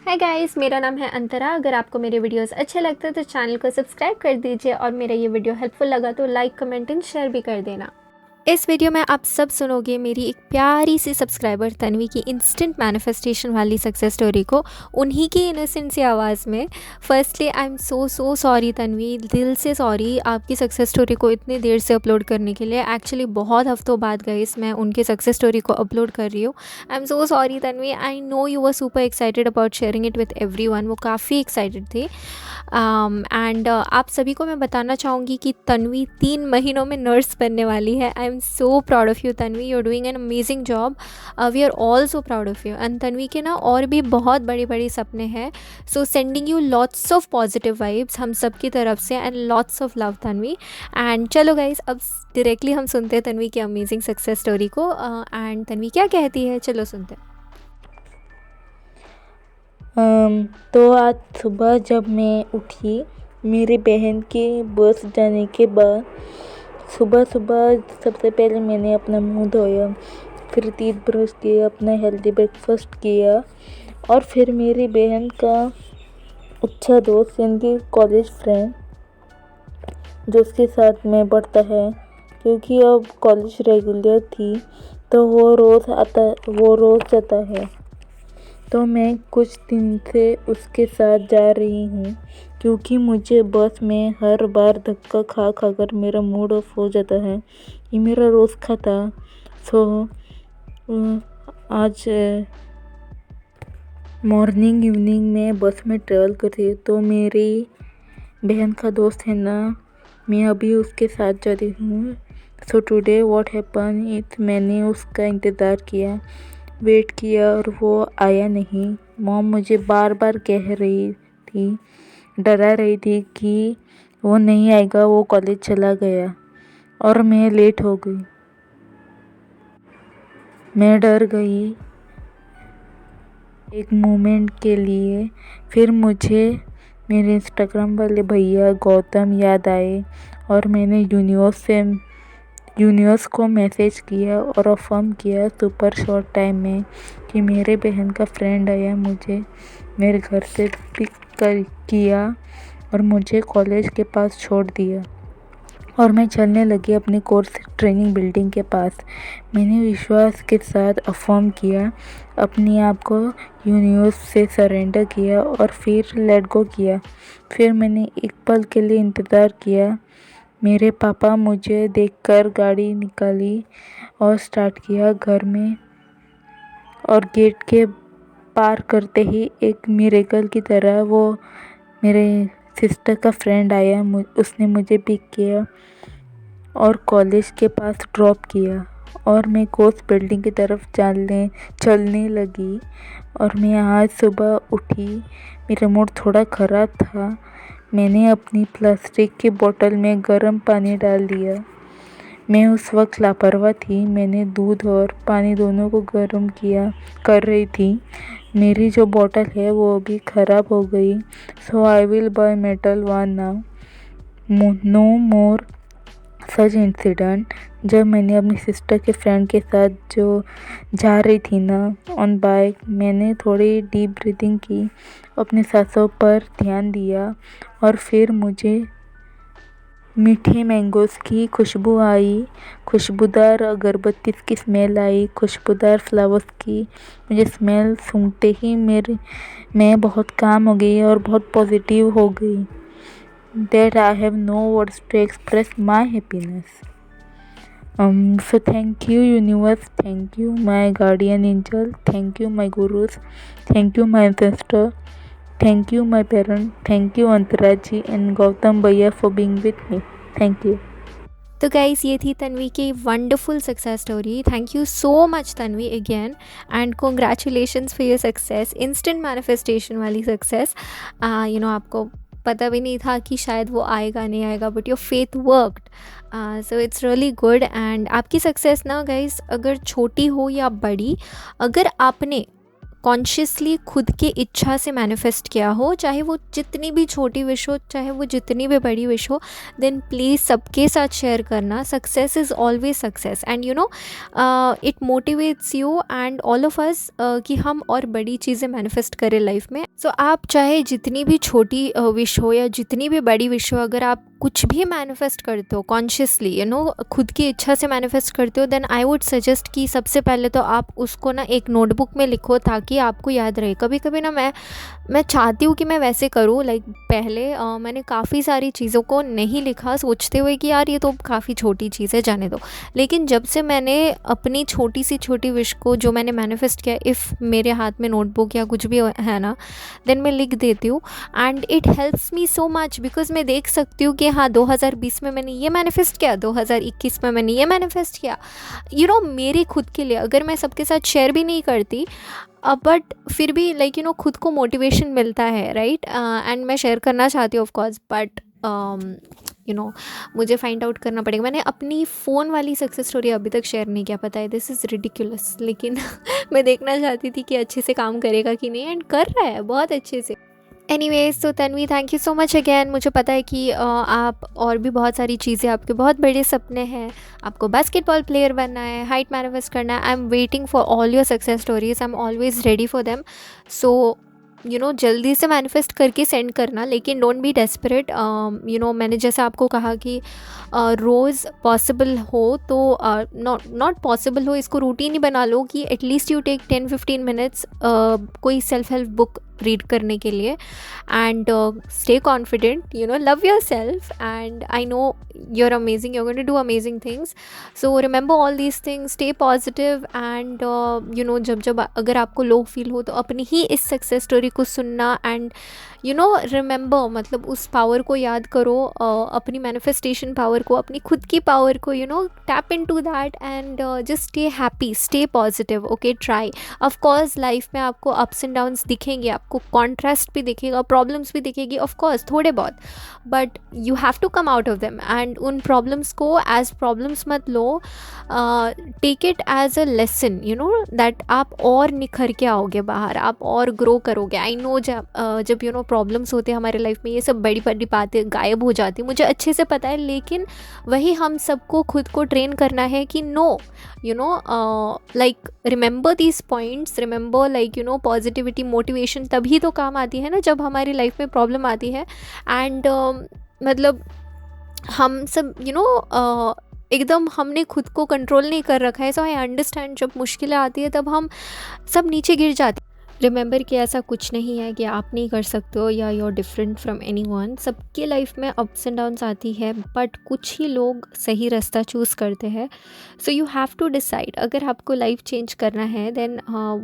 Hi guys, मेरा नाम है अंतरा। अगर आपको मेरे वीडियोस अच्छे लगते हैं तो चैनल को सब्सक्राइब कर दीजिए और मेरा ये वीडियो हेल्पफुल लगा तो लाइक कमेंट एंड शेयर भी कर देना। इस वीडियो में आप सब सुनोगे मेरी एक प्यारी सी सब्सक्राइबर तन्वी की इंस्टेंट मैनिफेस्टेशन वाली सक्सेस स्टोरी को उन्हीं की इनोसेंट सी आवाज़ में। Firstly I am so sorry Tanvi, दिल से सॉरी आपकी सक्सेस स्टोरी को इतनी देर से अपलोड करने के लिए। एक्चुअली बहुत हफ्तों बाद गाइस मैं उनकी सक्सेस स्टोरी को अपलोड कर रही हूँ। आई am so sorry Tanvi, I know you were super excited about sharing it with everyone. वो काफ़ी एक्साइटेड थी। एंड आप सभी को मैं बताना चाहूँगी कि तन्वी 3 महीनों में नर्स बनने वाली है। I am so proud of you Tanvi, you are doing an amazing job. We are all so proud of you. And Tanvi के ना और भी बहुत बड़े बड़े सपने हैं। So sending you lots of positive vibes हम सब की तरफ से and lots of love Tanvi. And चलो गाइज, अब डायरेक्टली हम सुनते हैं तन्वी की अमेजिंग सक्सेस स्टोरी को। एंड तन्वी क्या कहती है, चलो सुनते हैं। तो आज सुबह जब मैं उठी, मेरी बहन के बस जाने के बाद सुबह सुबह सबसे पहले मैंने अपना मुंह धोया, फिर टीथ ब्रश किया, अपना हेल्दी ब्रेकफास्ट किया और फिर मेरी बहन का अच्छा दोस्त यानी कि कॉलेज फ्रेंड जो उसके साथ में पढ़ता है, क्योंकि अब कॉलेज रेगुलर थी तो वो रोज़ जाता है। तो मैं कुछ दिन से उसके साथ जा रही हूँ, क्योंकि मुझे बस में हर बार धक्का खा कर मेरा मूड ऑफ हो जाता है। ये मेरा रोज़ का था। सो आज मॉर्निंग इवनिंग में बस में ट्रेवल कर रही हूँ, तो मेरी बहन का दोस्त है ना, मैं अभी उसके साथ जा रही हूँ। So today what happen it, मैंने उसका इंतज़ार किया, वेट किया और वो आया नहीं। मॉम मुझे बार बार कह रही थी, डरा रही थी कि वो नहीं आएगा, वो कॉलेज चला गया और मैं लेट हो गई। मैं डर गई एक मोमेंट के लिए। फिर मुझे मेरे इंस्टाग्राम वाले भैया गौतम याद आए और मैंने यूनिवर्स को मैसेज किया और अफर्म किया सुपर शॉर्ट टाइम में कि मेरे बहन का फ्रेंड आया, मुझे मेरे घर से पिक किया और मुझे कॉलेज के पास छोड़ दिया और मैं चलने लगी अपनी कोर्स ट्रेनिंग बिल्डिंग के पास। मैंने विश्वास के साथ अफर्म किया, अपने आप को यूनिवर्स से सरेंडर किया और फिर लेट गो किया। फिर मैंने एक पल के लिए इंतज़ार किया। मेरे पापा मुझे देखकर गाड़ी निकाली और स्टार्ट किया घर में, और गेट के पार करते ही एक मिरेकल की तरह वो मेरे सिस्टर का फ्रेंड आया। उसने मुझे पिक किया और कॉलेज के पास ड्रॉप किया और मैं कोर्स बिल्डिंग की तरफ चलने लगी। और मैं आज सुबह उठी, मेरा मूड थोड़ा ख़राब था। मैंने अपनी प्लास्टिक की बोतल में गर्म पानी डाल दिया। मैं उस वक्त लापरवाह थी, मैंने दूध और पानी दोनों को गर्म कर रही थी। मेरी जो बोतल है वो अभी ख़राब हो गई। So I will buy metal one now, no more such incident. जब मैंने अपनी सिस्टर के फ्रेंड के साथ जो जा रही थी ना ऑन बाइक, मैंने थोड़ी डीप ब्रीथिंग की, अपनी सांसों पर ध्यान दिया और फिर मुझे मीठे मैंगोज़ की खुशबू आई, खुशबूदार अगरबत्ती की स्मेल आई, खुशबूदार फ्लावर्स की मुझे स्मेल सूंघते ही मैं बहुत काम हो गई और बहुत पॉजिटिव हो गई। That I have no words to express my happiness. So thank you universe, thank you my guardian angel, thank you my gurus, thank you my ancestor, thank you my parent, thank you Antara ji and Gautam Bhaiya for being with me. Thank you. तो guys, ये थी तन्वी की wonderful success story. Thank you so much Tanvi again and congratulations for your success, instant manifestation वाली success. आपको पता भी नहीं था कि शायद वो आएगा नहीं आएगा, but your faith worked. So it's really good. And आपकी सक्सेस ना गाइस, अगर छोटी हो या बड़ी, अगर आपने कॉन्शियसली खुद की इच्छा से मैनिफेस्ट किया हो, चाहे वो जितनी भी छोटी विश हो, चाहे वो जितनी भी बड़ी विश हो, देन प्लीज़ सबके साथ शेयर करना. Success is always success, and you know it motivates you and all of us कि हम और बड़ी चीज़ें मैनिफेस्ट करें लाइफ में. सो आप चाहे जितनी भी छोटी विश हो या जितनी भी बड़ी विश हो, अगर आप कुछ भी मैनिफेस्ट करते हो कॉन्शियसली, यू नो खुद की इच्छा से मैनिफेस्ट करते हो, देन आई वुड सजेस्ट कि सबसे पहले तो आप उसको ना एक नोटबुक में लिखो ताकि आपको याद रहे. कभी कभी ना मैं चाहती हूँ कि मैं वैसे करूँ, लाइक पहले मैंने काफ़ी सारी चीज़ों को नहीं लिखा, सोचते हुए कि यार ये तो काफ़ी छोटी चीज़ है, जाने दो. लेकिन जब से मैंने अपनी छोटी सी छोटी विश को जो मैंने मैनिफेस्ट किया, इफ़ मेरे हाथ में नोटबुक या कुछ भी है ना, देन मैं लिख देती हूँ and it helps me so much, because मैं देख सकती हूँ कि हाँ 2020 में मैंने ये मैनिफेस्ट किया, 2021 में मैंने ये मैनिफेस्ट किया. यू नो मेरे खुद के लिए, अगर मैं सबके साथ शेयर भी नहीं करती बट फिर भी लाइक यू नो खुद को मोटिवेशन मिलता है, राइट. एंड मैं शेयर करना चाहती हूँ of course, but you know मुझे फाइंड आउट करना पड़ेगा. मैंने अपनी फ़ोन वाली सक्सेस स्टोरी अभी तक शेयर नहीं किया, पता है, दिस इज़ रिडिकुलस. लेकिन मैं देखना चाहती थी कि अच्छे से काम करेगा कि नहीं, एंड कर रहा है बहुत अच्छे से. एनीवेज, तो Tanvi thank you so much again. मुझे पता है कि आप और भी बहुत सारी चीज़ें, आपके बहुत बड़े सपने हैं, आपको बास्केटबॉल प्लेयर बनना है, हाइट मैनिफेस्ट करना है. I am waiting for all your success stories, I am always ready for them. So you know जल्दी से मैनिफेस्ट करके सेंड करना, लेकिन don't be desperate. You know मैंने जैसे आपको कहा कि रोज़ पॉसिबल हो तो नॉट पॉसिबल हो, इसको रूटीन ही बना लो कि एटलीस्ट यू टेक 10-15 मिनट्स कोई सेल्फ हेल्प बुक रीड करने के लिए. And stay confident, you know love your self, and I know you're amazing, you're going to do amazing things. So remember all these things, stay positive, and you know जब अगर आपको low feel हो तो अपनी ही इस success story को सुनना, and you know remember, मतलब उस पावर को याद करो, अपनी मैनिफेस्टेशन पावर को, अपनी खुद की पावर को, you know tap into that, and just stay happy, stay positive. Okay, try. Of course life में आपको अप्स एंड डाउन्स दिखेंगे, आपको कॉन्ट्रास्ट भी दिखेगा, प्रॉब्लम्स भी दिखेगी, ऑफकोर्स थोड़े बहुत, but you have to come out of them. And उन प्रॉब्लम्स को एज प्रॉब्लम्स मत लो, take it as a lesson, you know that आप और निखर के आओगे बाहर, आप और ग्रो करोगे. आई नो जब यू नो प्रॉब्लम्स होते हैं हमारे लाइफ में, ये सब बड़ी बड़ी बातें गायब हो जाती, मुझे अच्छे से पता है. लेकिन वही हम सबको खुद को ट्रेन करना है कि no, you know like remember these points, remember like you know positivity, motivation तभी तो काम आती है ना जब हमारी लाइफ में प्रॉब्लम आती है. एंड मतलब हम सब यू नो एकदम हमने खुद को कंट्रोल नहीं कर रखा है. सो आई अंडरस्टैंड, जब मुश्किलें आती है तब हम सब नीचे गिर जाते. रिमेंबर कि ऐसा कुछ नहीं है कि आप नहीं कर सकते हो या you are different from anyone. सबके लाइफ में अप्स एंड डाउन्स आती है, बट कुछ ही लोग सही रास्ता चूज़ करते हैं. So you have to decide, अगर आपको लाइफ चेंज करना है then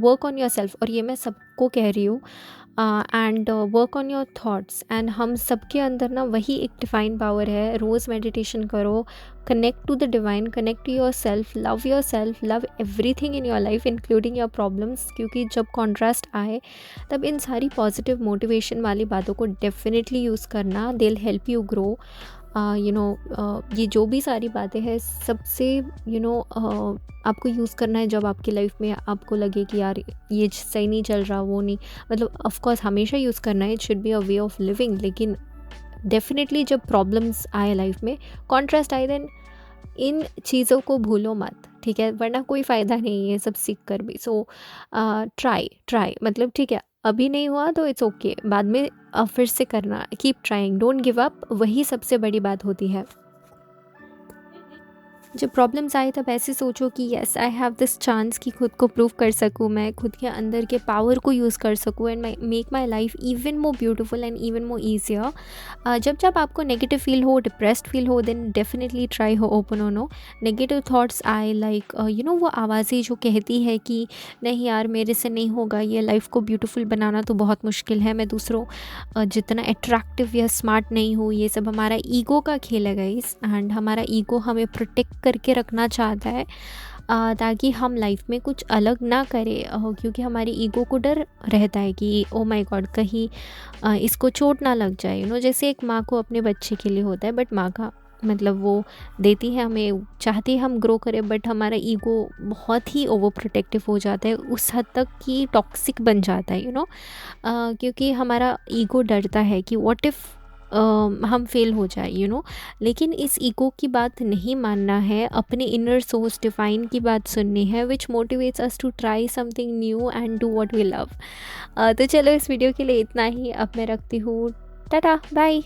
work on yourself. और ये मैं सबको कह रही हूँ, and work on your thoughts. And हम सबके अंदर ना वही एक डिवाइन पावर है. रोज़ मेडिटेशन करो, connect to the divine, connect to yourself, love everything in your life including your problems. क्योंकि जब कॉन्ट्रास्ट आए तब इन सारी पॉजिटिव मोटिवेशन वाली बातों को डेफिनेटली यूज़ करना, they will help you grow. You know ये जो भी सारी बातें हैं सबसे यू नो आपको यूज़ करना है जब आपकी लाइफ में आपको लगे कि यार ये सही नहीं चल रहा, वो नहीं, मतलब ऑफ कोर्स हमेशा यूज़ करना है, it should be a way of living. लेकिन डेफिनेटली जब प्रॉब्लम्स आए लाइफ में, कॉन्ट्रास्ट आए, देन इन चीज़ों को भूलो मत, ठीक है, वरना कोई फ़ायदा नहीं है सब सीख कर भी. सो ट्राई, मतलब ठीक है अभी नहीं हुआ तो इट्स ओके, बाद में फिर से करना. Keep trying, don't give up, वही सबसे बड़ी बात होती है. जब प्रॉब्लम्स आए तब ऐसे सोचो कि yes I have this chance कि खुद को प्रूव कर सकूँ, मैं खुद के अंदर के पावर को यूज़ कर सकूँ and make my life even more beautiful and even more easier. जब आपको नेगेटिव फील हो, डिप्रेस्ड फील हो, देन डेफिनेटली ट्राई हो ओपन नो. नेगेटिव थाट्स आए, लाइक यू नो वो आवाज़ें जो कहती है कि नहीं यार मेरे से नहीं होगा, ये लाइफ को ब्यूटीफुल बनाना तो बहुत मुश्किल है, मैं दूसरों जितना अट्रैक्टिव या स्मार्ट नहीं हूँ, ये सब हमारा ईगो का खेल है गाइस. एंड हमारा ईगो हमें प्रोटेक्ट करके रखना चाहता है ताकि हम लाइफ में कुछ अलग ना करें, क्योंकि हमारी ईगो को डर रहता है कि ओ माय गॉड कहीं इसको चोट ना लग जाए. यू नो जैसे एक माँ को अपने बच्चे के लिए होता है, बट माँ का मतलब वो देती है हमें, चाहती है हम ग्रो करें, बट हमारा ईगो बहुत ही ओवर प्रोटेक्टिव हो जाता है, उस हद तक कि टॉक्सिक बन जाता है, क्योंकि हमारा ईगो डरता है कि व्हाट इफ़ हम फेल हो जाए, लेकिन इस ईगो की बात नहीं मानना है, अपने इनर सोर्स डिफाइन की बात सुननी है, which motivates us to try something new and do what we love. तो चलो इस वीडियो के लिए इतना ही, अब मैं रखती हूँ, टाटा बाय।